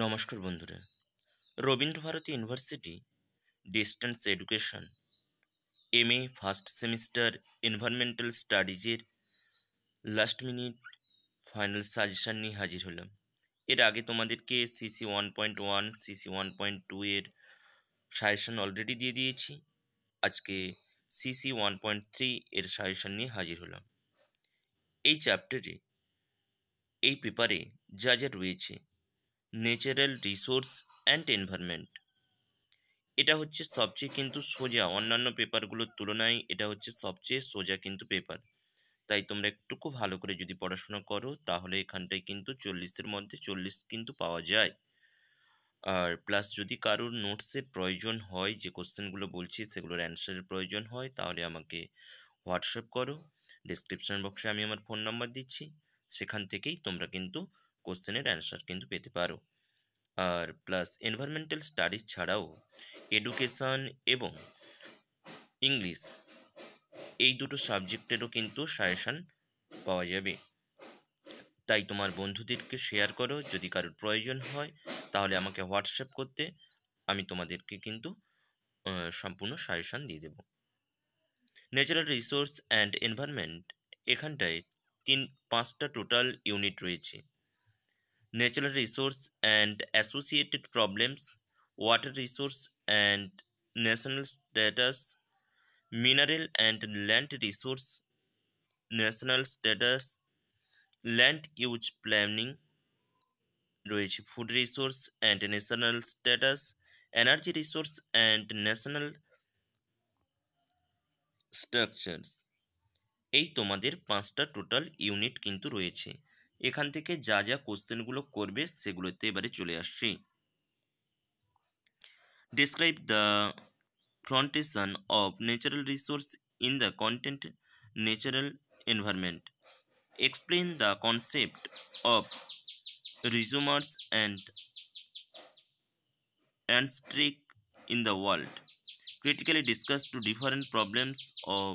নমস্কার বন্ধুরা। Rabindra Bharati university distance education MA first semester environmental স্টাডিজের লাস্ট মিনিট ফাইনাল সাজেশন নিয়ে হাজির হলাম। এর আগে তোমাদেরকে CC 1.1 CC 1.2 এর সাজেশন অলরেডি দিয়ে দিয়েছি। আজকে CC 1.3 এর সাজেশন নিয়ে হাজির হলাম। এই চ্যাপ্টারে এই পেপারে যা যা রয়েছে, ন্যাচারাল রিসোর্স অ্যান্ড এনভায়রনমেন্ট, এটা হচ্ছে সবচেয়ে কিন্তু সোজা, অন্যান্য পেপারগুলোর তুলনায় এটা হচ্ছে সবচেয়ে সোজা কিন্তু পেপার। তাই তোমরা একটুকু ভালো করে যদি পড়াশোনা করো তাহলে এখানটায় কিন্তু 40-এর মধ্যে 40 কিন্তু পাওয়া যায়। আর প্লাস যদি কারোর নোটসের প্রয়োজন হয়, যে কোশ্চেনগুলো বলছি সেগুলোর অ্যান্সারের প্রয়োজন হয়, তাহলে আমাকে হোয়াটসঅ্যাপ করো। ডেসক্রিপশন বক্সে আমি আমার ফোন নাম্বার দিচ্ছি, সেখান থেকেই তোমরা কিন্তু কোশ্চেনের অ্যান্সার কিন্তু পেতে পারো। আর প্লাস এনভায়রনমেন্টাল স্টাডিজ ছাড়াও এডুকেশন এবং ইংলিশ, এই দুটো সাবজেক্টেরও কিন্তু সাজেশন পাওয়া যাবে। তাই তোমার বন্ধুদেরকে শেয়ার করো, যদি কারোর প্রয়োজন হয় তাহলে আমাকে হোয়াটসঅ্যাপ করতে, আমি তোমাদেরকে কিন্তু সম্পূর্ণ সাজেশন দিয়ে দেব। ন্যাচারাল রিসোর্স অ্যান্ড এনভায়রনমেন্ট, এখানটায় 5টা টোটাল ইউনিট রয়েছে। Natural resource and associated problems, water resource and national status, mineral and land resource national status, land use planning রয়েছে, food resource and national status, energy resource and national structures. এই তোমাদের 5টা total unit কিন্তু রয়েছে। এখান থেকে যা যা কোশ্চেনগুলো করবে সেগুলোতে এবারে চলে আসছি। Describe the frontation of natural resource in the content natural environment. Explain the concept of rhizomes and streak in the world. Critically discuss two different problems of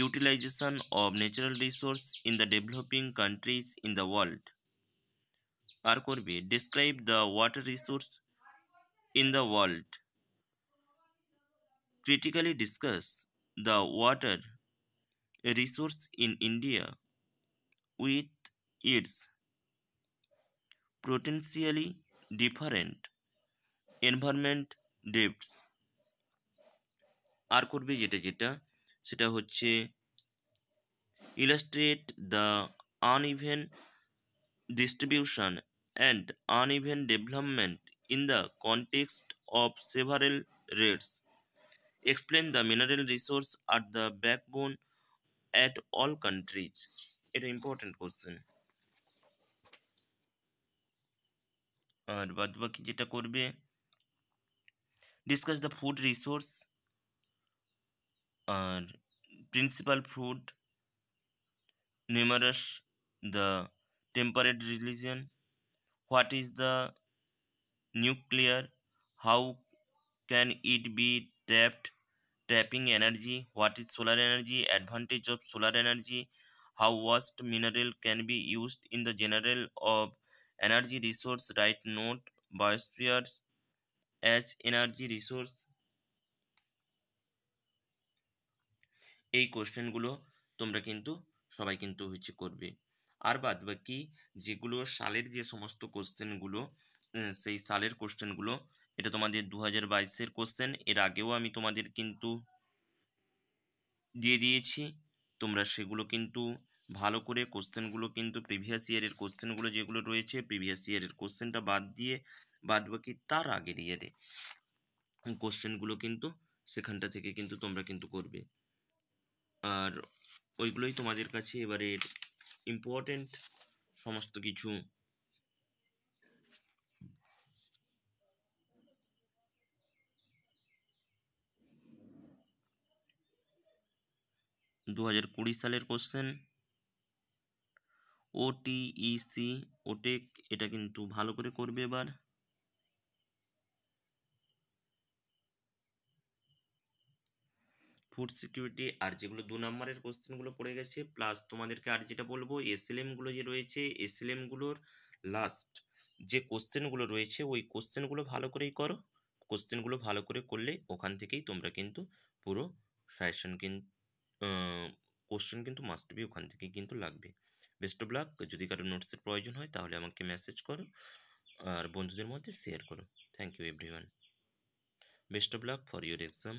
utilization of natural resource in the developing countries in the world. আর করবে describe the water resource in the world. Critically discuss the water resource in India with its potentially different environment depths. আর করবে যেটা সেটা হচ্ছে illustrate the uneven distribution and uneven development in the context of several rates. Explain the mineral resource at the backbone at all countries. এটা important question. আর বাদ বাকি যেটা করবে ডিসকাস দ্য ফুড রিসোর্স আর principal food numerous, the temperate region, what is the nuclear, how can it be tapped, tapping energy, what is solar energy, advantage of solar energy, how waste mineral can be used in the general of energy resource, right note biospheres as energy resource। এই কোশ্চেনগুলো তোমরা কিন্তু সবাই কিন্তু করবে। আর বাদ বাকি যেগুলো সালের যে সমস্ত কোশ্চেনগুলো, সেই সালের কোশ্চেনগুলো, এটা তোমাদের 2022-এর কোশ্চেন। এর আগেও আমি তোমাদের কিন্তু দিয়ে দিয়েছি, তোমরা সেগুলো কিন্তু ভালো করে কোশ্চেনগুলো কিন্তু প্রিভিয়াস ইয়ারের কোশ্চেনগুলো যেগুলো রয়েছে, প্রিভিয়াস ইয়ারের কোশ্চেনটা বাদ দিয়ে বাদ বাকি তার আগের ইয়ারে কোশ্চেনগুলো কিন্তু সেখানটা থেকে কিন্তু তোমরা কিন্তু করবে। আর ওইগুলোই তোমাদের কাছে এবারে ইম্পর্টেন্ট সমস্ত কিছু। সালের কোশ্চেন OTEC, ওটেক, এটা কিন্তু ভালো করে করবে এবার। ফুড সিকিউরিটি আর যেগুলো 2 নম্বরের কোশ্চেনগুলো পড়ে গেছে, প্লাস তোমাদেরকে আর যেটা বলবো SLM গুলো যে রয়েছে, SLM গুলোর লাস্ট যে কোশ্চেনগুলো রয়েছে ওই কোশ্চেনগুলো ভালো করেই করো। কোশ্চেনগুলো ভালো করে করলে ওখান থেকেই তোমরা কিন্তু পুরো সাজেশন কিন্তু কোশ্চেন কিন্তু মাস্ট বি ওখান থেকেই কিন্তু লাগবে। Best of lakh. যদি কারো নোটসের প্রয়োজন হয় তাহলে আমাকে মেসেজ করো আর বন্ধুদের মধ্যে শেয়ার করো। Thank you everyone. Best of luck for your exam.